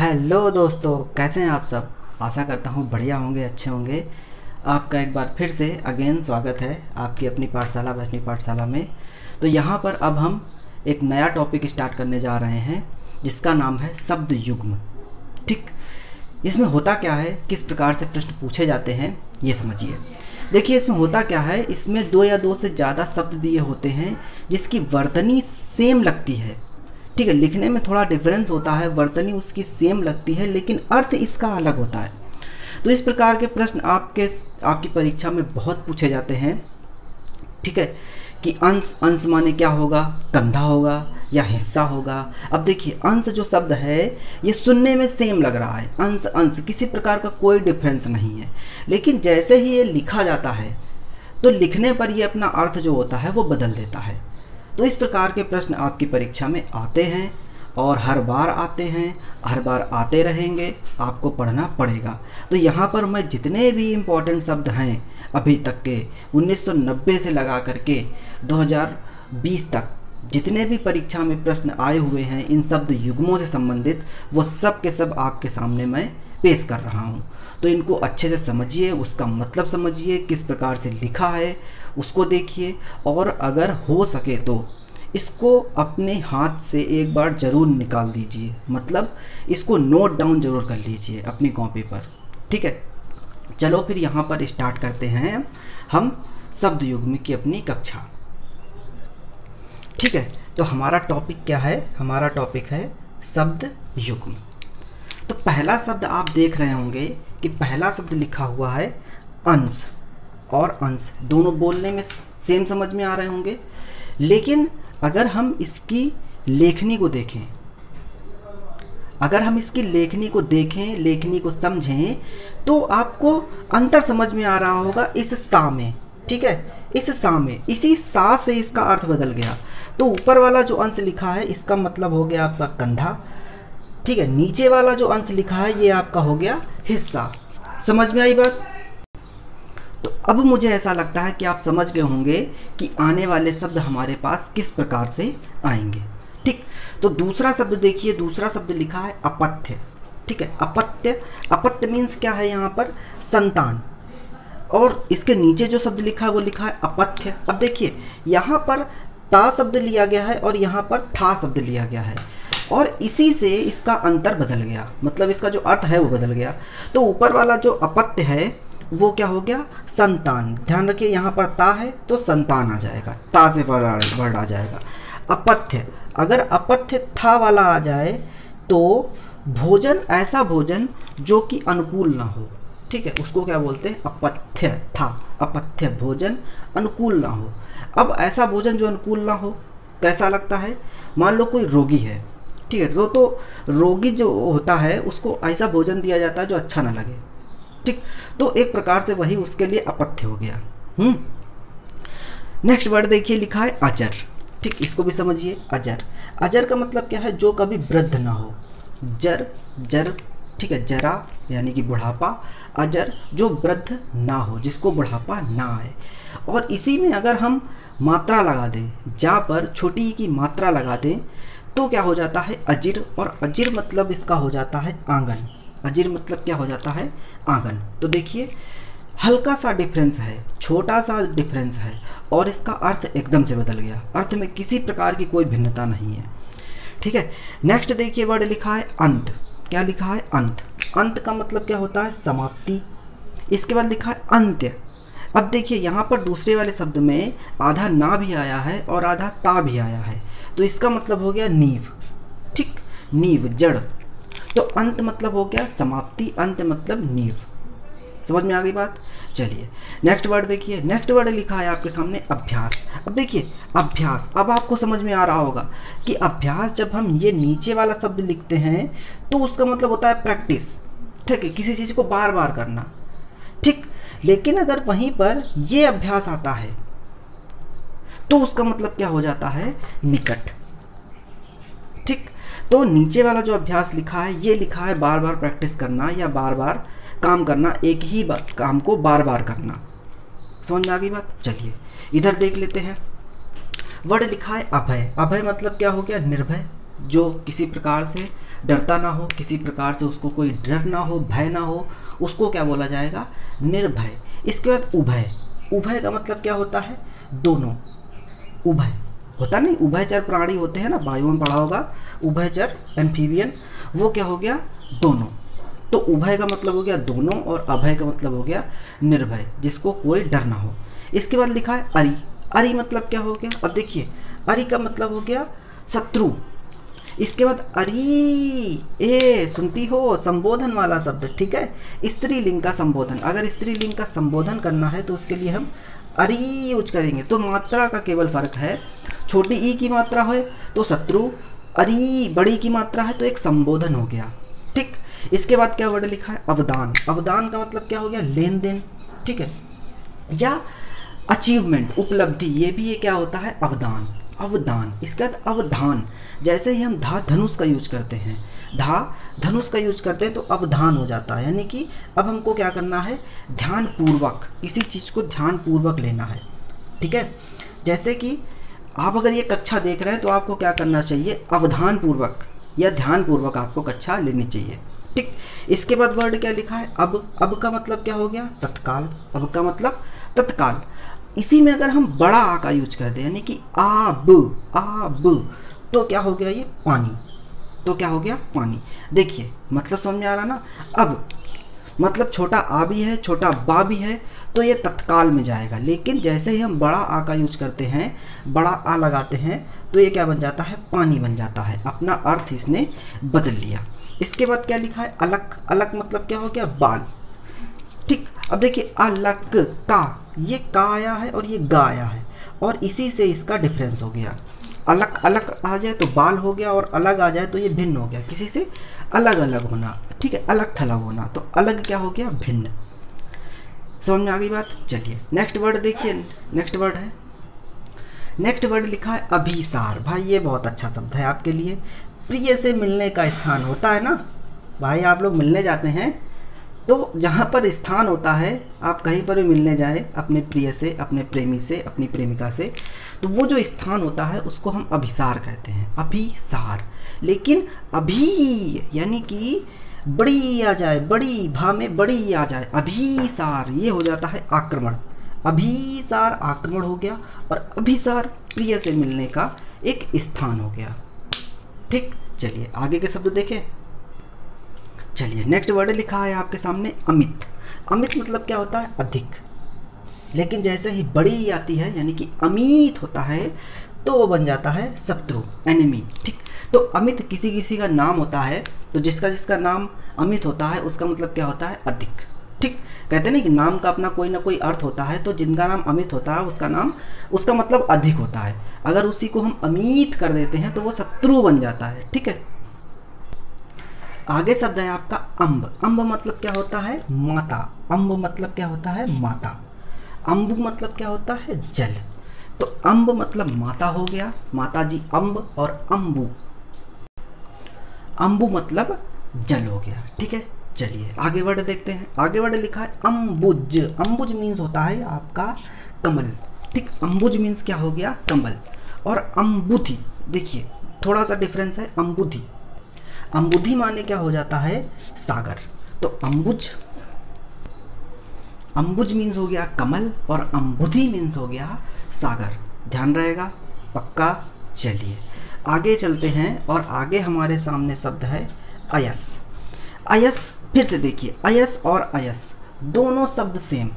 Hello दोस्तों, कैसे हैं आप सब। आशा करता हूँ बढ़िया होंगे, अच्छे होंगे। आपका एक बार फिर से अगेन स्वागत है आपकी अपनी पाठशाला वैष्णवी पाठशाला में। तो यहाँ पर अब हम एक नया टॉपिक स्टार्ट करने जा रहे हैं जिसका नाम है शब्द युग्म। ठीक, इसमें होता क्या है, किस प्रकार से प्रश्न पूछे जाते हैं ये समझिए। देखिए इसमें होता क्या है, इसमें दो या दो से ज़्यादा शब्द दिए होते हैं जिसकी वर्तनी सेम लगती है। ठीक है, लिखने में थोड़ा डिफरेंस होता है, वर्तनी उसकी सेम लगती है लेकिन अर्थ इसका अलग होता है। तो इस प्रकार के प्रश्न आपकी परीक्षा में बहुत पूछे जाते हैं। ठीक है, कि अंश अंश माने क्या होगा, कंधा होगा या हिस्सा होगा। अब देखिए अंश जो शब्द है ये सुनने में सेम लग रहा है, अंश अंश किसी प्रकार का कोई डिफरेंस नहीं है, लेकिन जैसे ही ये लिखा जाता है तो लिखने पर ये अपना अर्थ जो होता है वो बदल देता है। तो इस प्रकार के प्रश्न आपकी परीक्षा में आते हैं और हर बार आते हैं, हर बार आते रहेंगे, आपको पढ़ना पड़ेगा। तो यहाँ पर मैं जितने भी इम्पोर्टेंट शब्द हैं अभी तक के 1990 से लगा करके 2020 तक जितने भी परीक्षा में प्रश्न आए हुए हैं इन शब्द युग्मों से संबंधित, वो सब के सब आपके सामने मैं पेश कर रहा हूँ। तो इनको अच्छे से समझिए, उसका मतलब समझिए, किस प्रकार से लिखा है उसको देखिए, और अगर हो सके तो इसको अपने हाथ से एक बार ज़रूर निकाल दीजिए, मतलब इसको नोट डाउन ज़रूर कर लीजिए अपनी कॉपी पर। ठीक है, चलो फिर यहाँ पर स्टार्ट करते हैं हम शब्द युग्म की अपनी कक्षा। ठीक है, तो हमारा टॉपिक क्या है, हमारा टॉपिक है शब्द युग्म। तो पहला शब्द आप देख रहे होंगे कि पहला शब्द लिखा हुआ है अंश, और अंश दोनों बोलने में सेम समझ में आ रहे होंगे, लेकिन अगर हम इसकी लेखनी को देखें, अगर हम इसकी लेखनी को देखें, लेखनी को समझें, तो आपको अंतर समझ में आ रहा होगा इस सा में। ठीक है, इस सा में, इसी सा से इसका अर्थ बदल गया। तो ऊपर वाला जो अंश लिखा है इसका मतलब हो गया आपका कंधा। ठीक है, नीचे वाला जो अंश लिखा है ये आपका हो गया हिस्सा। समझ में आई बात। तो अब मुझे ऐसा लगता है कि आप समझ गए होंगे कि आने वाले शब्द हमारे पास किस प्रकार से आएंगे। ठीक, तो दूसरा शब्द देखिए, दूसरा शब्द लिखा है अपत्य। ठीक है, अपत्य, अपत्य मीन्स क्या है यहाँ पर, संतान। और इसके नीचे जो शब्द लिखा है वो लिखा है अपथ्य। अब देखिए यहाँ पर ता शब्द लिया गया है और यहाँ पर था शब्द लिया गया है, और इसी से इसका अंतर बदल गया, मतलब इसका जो अर्थ है वो बदल गया। तो ऊपर वाला जो अपत्य है वो क्या हो गया, संतान। ध्यान रखिए यहाँ पर ता है तो संतान आ जाएगा, ता से वर्ड आ जाएगा। अपथ्य, अगर अपथ्य था वाला आ जाए तो भोजन, ऐसा भोजन जो कि अनुकूल ना हो। ठीक है, उसको क्या बोलते हैं, अपथ्य था, अपथ्य भोजन अनुकूल ना हो। अब ऐसा भोजन जो अनुकूल ना हो कैसा लगता है, मान लो कोई रोगी है। ठीक है, तो रोगी जो होता है उसको ऐसा भोजन दिया जाता है जो अच्छा ना लगे। ठीक, तो एक प्रकार से वही उसके लिए अपथ्य हो गया। नेक्स्ट वर्ड देखिए लिखा है अजर। ठीक, इसको भी समझिए, अजर। अजर का मतलब क्या है, जो कभी वृद्ध ना हो। जर, जर, ठीक है, जरा यानी कि बुढ़ापा, अजर जो वृद्ध ना हो, जिसको बुढ़ापा ना आए। और इसी में अगर हम मात्रा लगा दें, जा पर छोटी की मात्रा लगा दें तो क्या हो जाता है, अजिर। और अजिर मतलब इसका हो जाता है आंगन। अजिर मतलब क्या हो जाता है, आंगन। तो देखिए हल्का सा डिफरेंस है, छोटा सा डिफरेंस है, और इसका अर्थ एकदम से बदल गया, अर्थ में किसी प्रकार की कोई भिन्नता नहीं है। ठीक है, नेक्स्ट देखिए वर्ड लिखा है अंत। क्या लिखा है, अंत। अंत का मतलब क्या होता है, समाप्ति। इसके बाद लिखा है अंत्य। अब देखिए यहाँ पर दूसरे वाले शब्द में आधा ना भी आया है और आधा ता भी आया है, तो इसका मतलब हो गया नींव। ठीक, नींव, जड़। तो अंत मतलब हो गया समाप्ति, अंत मतलब नींव। समझ में आ गई बात। चलिए नेक्स्ट वर्ड देखिए, नेक्स्ट वर्ड लिखा है आपके सामने अभ्यास। अब देखिए अभ्यास, अब आपको समझ में आ रहा होगा कि अभ्यास जब हम ये नीचे वाला शब्द लिखते हैं तो उसका मतलब होता है प्रैक्टिस। ठीक है, किसी चीज़ को बार बार करना। ठीक, लेकिन अगर वहीं पर ये अभ्यास आता है तो उसका मतलब क्या हो जाता है, निकट। ठीक, तो नीचे वाला जो अभ्यास लिखा है ये लिखा है बार बार प्रैक्टिस करना या बार बार काम करना, एक ही काम को बार बार करना। समझ में आ गई बात। चलिए इधर देख लेते हैं, वर्ड लिखा है अभय। अभय मतलब क्या हो गया, निर्भय। जो किसी प्रकार से डरता ना हो, किसी प्रकार से उसको कोई डर ना हो, भय ना हो, उसको क्या बोला जाएगा? निर्भय। इसके बाद उभय। उभय का मतलब क्या होता है? दोनों। उभय होता नहीं, उभयचर प्राणी होते हैं ना, वायु में पढ़ा होगा, उभयचर एम्फीबियन, वो क्या हो गया? दोनों। तो उभय का मतलब हो गया दोनों और अभय का मतलब हो गया निर्भय, जिसको कोई डर ना हो। इसके बाद लिखा है अरि। अरि मतलब क्या हो गया? अब देखिए, अरि का मतलब हो गया शत्रु। इसके बाद अरि, ए सुनती हो, संबोधन वाला शब्द, ठीक है, स्त्रीलिंग का संबोधन। अगर स्त्रीलिंग का संबोधन करना है तो उसके लिए हम अरि यूज करेंगे। तो मात्रा का केवल फर्क है, छोटी ई की मात्रा है तो शत्रु, अरि बड़ी की मात्रा है तो एक संबोधन हो गया, ठीक। इसके बाद क्या वर्ड लिखा है? अवदान। अवदान का मतलब क्या हो गया? लेन देन, ठीक है, या अचीवमेंट, उपलब्धि, ये भी ये क्या होता है? अवदान। अवदान। इसके बाद अवधान। जैसे ही हम धा धनुष का यूज करते हैं, धा धनुष का यूज करते हैं तो अवधान हो जाता है, यानी कि अब हमको क्या करना है? ध्यान पूर्वक, किसी चीज को ध्यान पूर्वक लेना है, ठीक है। जैसे कि आप अगर ये कक्षा देख रहे हैं तो आपको क्या करना चाहिए? अवधान पूर्वक या ध्यान पूर्वक आपको कक्षा लेनी चाहिए, ठीक। इसके बाद वर्ड क्या लिखा है? अब। अब का मतलब क्या हो गया? तत्काल। अब का मतलब तत्काल। इसी में अगर हम बड़ा आ का यूज कर दें, यानी कि आब, आब, तो क्या हो गया? ये पानी। तो क्या हो गया? पानी। देखिए मतलब समझ में आ रहा ना? अब मतलब छोटा आ भी है, छोटा बा भी है, तो ये तत्काल में जाएगा। लेकिन जैसे ही हम बड़ा आ का यूज करते हैं, बड़ा आ लगाते हैं, तो ये क्या बन जाता है? पानी बन जाता है। अपना अर्थ इसने बदल लिया। इसके बाद क्या लिखा है? अलक। अलक मतलब क्या हो गया? बाल, ठीक। अब देखिए अलक का, ये का आया है और ये गा आया है, और इसी से इसका डिफरेंस हो गया। अलग अलग आ जाए तो बाल हो गया, और अलग आ जाए तो ये भिन्न हो गया, किसी से अलग अलग होना, ठीक है, अलग थलग होना। तो अलग क्या हो गया? भिन्न। समझ में आ गई बात? चलिए नेक्स्ट वर्ड देखिए। नेक्स्ट वर्ड है, नेक्स्ट वर्ड लिखा है अभिसार। भाई ये बहुत अच्छा शब्द है आपके लिए। प्रिय से मिलने का स्थान होता है ना भाई, आप लोग मिलने जाते हैं तो जहाँ पर स्थान होता है, आप कहीं पर भी मिलने जाए अपने प्रिय से, अपने प्रेमी से, अपनी प्रेमिका से, तो वो जो स्थान होता है उसको हम अभिसार कहते हैं। अभिसार। लेकिन अभी यानी कि बड़ी आ जाए, बड़ी भा में बड़ी आ जाए, अभिसार, ये हो जाता है आक्रमण। अभिसार आक्रमण हो गया, और अभिसार प्रिय से मिलने का एक स्थान हो गया, ठीक। चलिए आगे के शब्द देखें। चलिए नेक्स्ट वर्ड लिखा है आपके सामने अमित। अमित मतलब क्या होता है? अधिक। लेकिन जैसे ही बड़ी आती है, यानी कि अमित होता है, तो वो बन जाता है शत्रु, एनिमी, ठीक। तो अमित किसी किसी का नाम होता है, तो जिसका जिसका नाम अमित होता है उसका मतलब क्या होता है? अधिक, ठीक। कहते हैं ना कि नाम का अपना कोई ना कोई अर्थ होता है, तो जिनका नाम अमित होता है उसका नाम, उसका मतलब अधिक होता है। अगर उसी को हम अमित कर देते हैं तो वो शत्रु बन जाता है, ठीक है। आगे शब्द है आपका अम्ब। अम्ब मतलब क्या होता है? माता। अम्ब मतलब क्या होता है? माता। अम्बु मतलब क्या होता है? जल। तो अम्ब मतलब माता हो गया, माता जी अम्ब, और अम्बु, अम्बु मतलब जल हो गया, ठीक है। चलिए आगे वर्ड देखते हैं। आगे वर्ड लिखा है अम्बुज। अम्बुज मीन्स होता है आपका कमल, ठीक। अम्बुज मीन्स क्या हो गया? कमल। और अम्बुधि, देखिए थोड़ा सा डिफरेंस है। अम्बुधि, अम्बुधि माने क्या हो जाता है? सागर। तो अम्बुज, अम्बुज मीन्स हो गया कमल, और अम्बुधि मीन्स हो गया सागर। ध्यान रहेगा पक्का। चलिए आगे चलते हैं, और आगे हमारे सामने शब्द है अयस। अयस, फिर से देखिए, अयस और अयस दोनों शब्द सेम,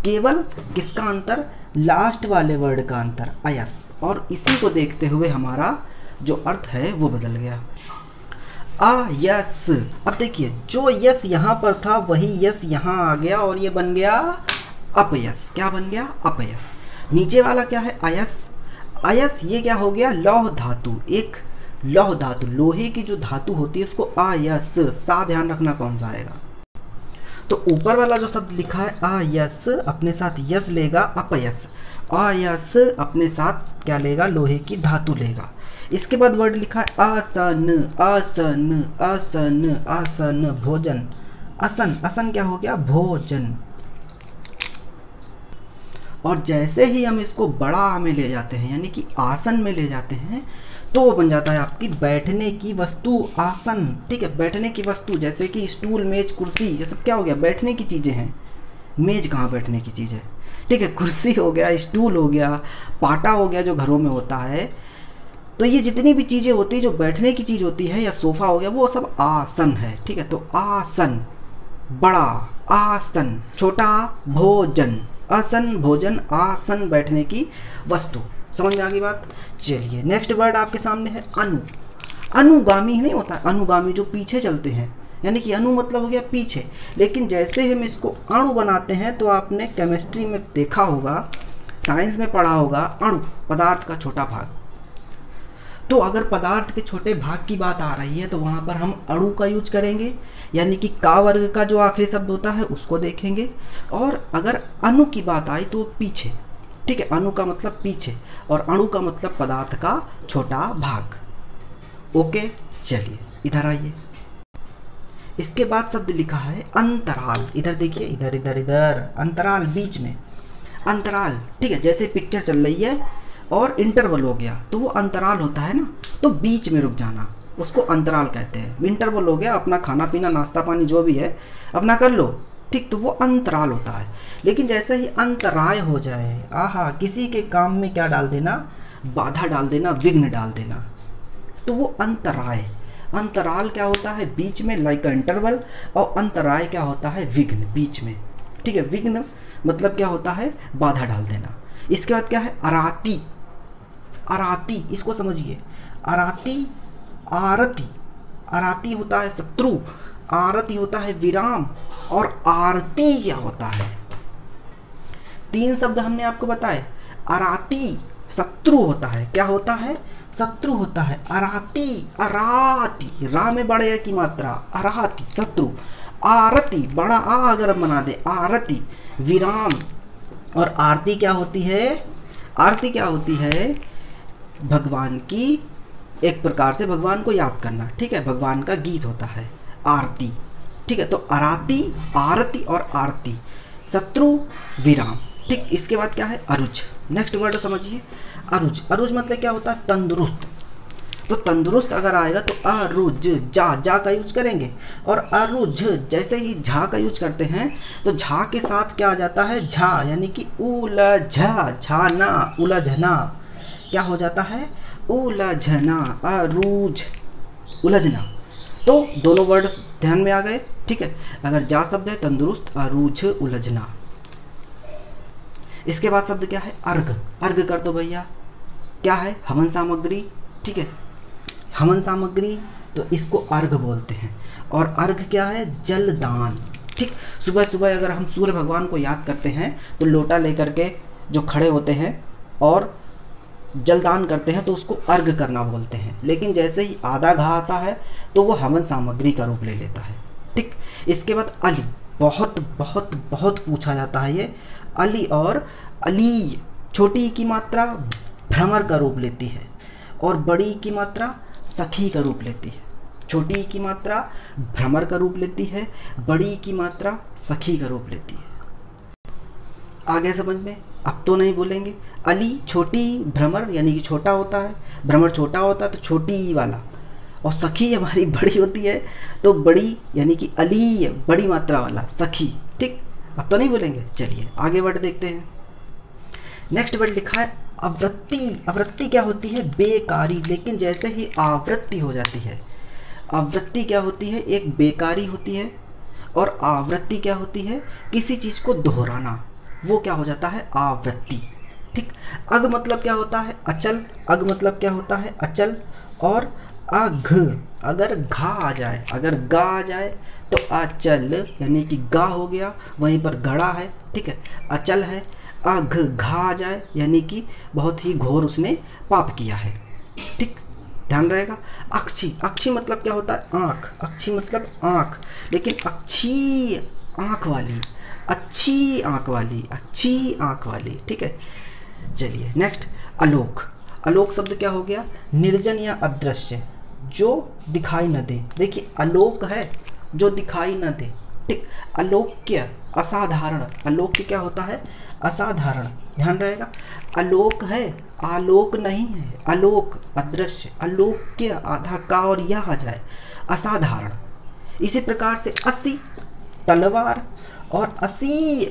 केवल किसका अंतर? लास्ट वाले वर्ड का अंतर, अयस। और इसी को देखते हुए हमारा जो अर्थ है वो बदल गया। अयस। अब देखिए जो यस यहाँ पर था वही यस यहाँ आ गया, और ये बन गया अपयस। क्या बन गया? अपयस। नीचे वाला क्या है? अयस। अयस ये क्या हो गया? लौह धातु, एक लौह धातु, लोहे की जो धातु होती है उसको अयस, सा ध्यान रखना कौन सा आएगा। तो ऊपर वाला जो शब्द लिखा है अयस, अपने साथ यस लेगा अपयस। अयस अपने साथ क्या लेगा? लोहे की धातु लेगा। इसके बाद वर्ड लिखा है आसन। आसन, आसन, आसन, भोजन। आसन, आसन क्या हो गया? भोजन। और जैसे ही हम इसको बड़ा आ में ले जाते हैं, यानी कि आसन में ले जाते हैं, तो वो बन जाता है आपकी बैठने की वस्तु, आसन। ठीक है, बैठने की वस्तु जैसे कि स्टूल, मेज, कुर्सी, ये सब क्या हो गया, बैठने की चीज़ें हैं। मेज कहाँ बैठने की चीज़ है? ठीक है, कुर्सी हो गया, स्टूल हो गया, पाटा हो गया जो घरों में होता है। तो ये जितनी भी चीज़ें होती है जो बैठने की चीज़ होती है, या सोफा हो गया, वो सब आसन है। ठीक है, तो आसन, बड़ा आसन, छोटा भोजन, आसन भोजन, आसन बैठने की वस्तु। समझ में आ गई बात? चलिए नेक्स्ट वर्ड आपके सामने है अनु। अनुगामी नहीं होता, अनुगामी जो पीछे चलते हैं, यानी कि अनु मतलब हो गया पीछे। लेकिन जैसे हम इसको अणु बनाते हैं तो आपने केमिस्ट्री में देखा होगा, साइंस में पढ़ा होगा, अणु पदार्थ का छोटा भाग। तो अगर पदार्थ के छोटे भाग की बात आ रही है तो वहाँ पर हम अणु का यूज करेंगे, यानी कि का वर्ग का जो आखिरी शब्द होता है उसको देखेंगे। और अगर अणु की बात आई तो पीछे। ठीक है, अणु का मतलब पीछे और अणु का मतलब पदार्थ का छोटा भाग। ओके, चलिए इधर आइए। इसके बाद शब्द लिखा है अंतराल। इधर देखिए, इधर इधर इधर, अंतराल बीच में, अंतराल। ठीक है, जैसे पिक्चर चल रही है और इंटरवल हो गया तो वो अंतराल होता है ना, तो बीच में रुक जाना उसको अंतराल कहते हैं। इंटरवल हो गया, अपना खाना पीना नाश्ता पानी जो भी है अपना कर लो, ठीक, तो वो अंतराल होता है। लेकिन जैसे ही अंतराय हो जाए, आहा, किसी के काम में क्या डाल देना, बाधा डाल देना, विघ्न डाल देना, तो वो अंतराय। अंतराल क्या होता है, बीच में, लाइक इंटरवल। और अंतराय क्या होता है, विघ्न, बीच में। ठीक है, विघ्न मतलब क्या होता है, बाधा डाल देना। इसके बाद क्या है, अराती। अराती, इसको समझिए, अराती, आरती। अराती होता है शत्रु, आरती होता है विराम, और आरती क्या होता है, तीन शब्द हमने आपको बताए। अराती शत्रु होता है, क्या होता है, शत्रु होता है। अराती, अराती, रा में बड़े है की मात्रा, अराती शत्रु। आरती, बड़ा आ अगर हम बना दे, आरती विराम। और आरती क्या होती है, आरती क्या होती है, भगवान की, एक प्रकार से भगवान को याद करना। ठीक है, भगवान का गीत होता है आरती। ठीक है, तो अराती, आरती और आरती, शत्रु विराम। ठीक, इसके बाद क्या है, अरुज। नेक्स्ट वर्ड समझिए, अरुज। अरुज मतलब क्या होता है, तंदुरुस्त। तो तंदुरुस्त अगर आएगा तो अरुज, जा, जा का यूज करेंगे। और अरुज जैसे ही झा का यूज करते हैं तो झा के साथ क्या आ जाता है, झा, यानी कि उलझा, झाना, उलझना, क्या हो जाता है, उलझना, अरुज, उलझना। तो दोनों वर्ड ध्यान में आ गए। ठीक है, अगर जा शब्द है तंदुरुस्त, अरुज, उलझना। इसके बाद शब्द क्या है, अर्घ। अर्घ कर दो भैया, क्या है, हवन सामग्री। ठीक है, हवन सामग्री, तो इसको अर्घ बोलते हैं। और अर्घ क्या है, जलदान। ठीक, सुबह सुबह अगर हम सूर्य भगवान को याद करते हैं तो लोटा लेकर के जो खड़े होते हैं और जलदान करते हैं तो उसको अर्घ करना बोलते हैं। लेकिन जैसे ही आधा घा आता है तो वो हवन सामग्री का रूप ले लेता है। ठीक, इसके बाद अली। बहुत बहुत बहुत पूछा जाता है ये अली। और अली, छोटी की मात्रा भ्रमर का रूप लेती है और बड़ी की मात्रा सखी का रूप लेती है। छोटी की मात्रा भ्रमर का रूप लेती है, बड़ी की मात्रा सखी का रूप लेती है। आ गया समझ में? अब तो नहीं बोलेंगे। अली, छोटी, भ्रमर यानी कि छोटा होता है, भ्रमर छोटा होता है तो छोटी वाला, और सखी हमारी बड़ी होती है तो बड़ी, यानी कि अली बड़ी मात्रा वाला, सखी। ठीक, अब तो नहीं बोलेंगे। चलिए आगे वर्ड देखते हैं। नेक्स्ट वर्ड लिखा है आवृत्ति। आवृत्ति क्या होती है, बेकारी। लेकिन जैसे ही आवृत्ति हो जाती है, आवृत्ति क्या होती है, एक बेकारी होती है। और आवृत्ति क्या होती है, किसी चीज को दोहराना, वो क्या हो जाता है, आवृत्ति। ठीक, अग मतलब क्या होता है, अचल। अग मतलब क्या होता है, अचल। और अघ, अगर घा आ जाए, अगर गा आ जाए तो अचल, यानी कि गा हो गया, वहीं पर गड़ा है। ठीक है, अचल है। अघ, घा आ जाए यानी कि बहुत ही घोर उसने पाप किया है। ठीक, ध्यान रहेगा। अक्षी, अक्षी मतलब क्या होता है, आँख। अक्षी मतलब आँख, लेकिन अच्छी आँख वाली, अच्छी आँख वाली, अच्छी आँख वाली। ठीक है, चलिए नेक्स्ट, आलोक। आलोक शब्द क्या हो गया, निर्जन या अदृश्य, जो दिखाई न दे। देखिए आलोक है जो दिखाई न दे, ठीक। अलोक्य, असाधारण। अलोक्य क्या होता है? असाधारण, ध्यान रहेगा। अलोक है, आलोक नहीं है। अलोक अदृश्य, अलोक्य आधा का और यह आ जाए, असाधारण। इसी प्रकार से असी, तलवार। और असी,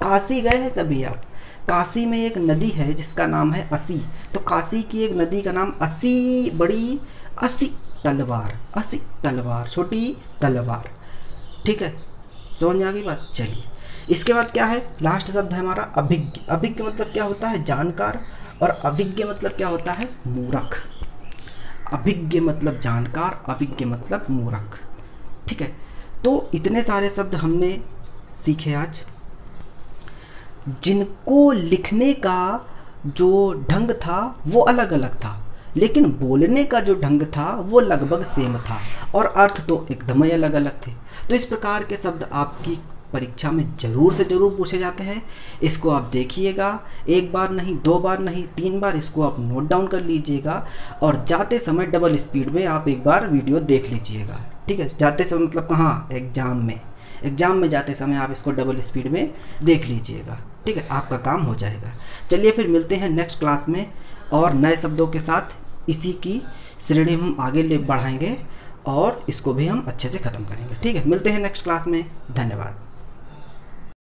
काशी गए हैं कभी आप? काशी में एक नदी है जिसका नाम है असी, तो काशी की एक नदी का नाम असी बड़ी, असी तलवार, असी तलवार, छोटी तलवार। ठीक है, समझ में आ गई बात? चलिए, इसके बाद क्या है? लास्ट शब्द है हमारा अभिज्ञ। अभिज्ञ मतलब क्या होता है? जानकार। और अभिज्ञ मतलब क्या होता है? मूर्ख। अभिज्ञ मतलब जानकार, अभिज्ञ मतलब मूर्ख। ठीक है, तो इतने सारे शब्द हमने सीखे आज, जिनको लिखने का जो ढंग था वो अलग अलग था, लेकिन बोलने का जो ढंग था वो लगभग सेम था, और अर्थ तो एकदम ही अलग अलग थे। तो इस प्रकार के शब्द आपकी परीक्षा में जरूर से जरूर पूछे जाते हैं। इसको आप देखिएगा, एक बार नहीं, 2 बार नहीं, 3 बार इसको आप नोट डाउन कर लीजिएगा, और जाते समय डबल स्पीड में आप एक बार वीडियो देख लीजिएगा। ठीक है, जाते समय मतलब कहाँ? एग्जाम में जाते समय आप इसको डबल स्पीड में देख लीजिएगा। ठीक है, आपका काम हो जाएगा। चलिए फिर मिलते हैं नेक्स्ट क्लास में, और नए शब्दों के साथ इसी की श्रेणी हम आगे ले बढ़ाएंगे, और इसको भी हम अच्छे से ख़त्म करेंगे। ठीक है, मिलते हैं नेक्स्ट क्लास में। धन्यवाद।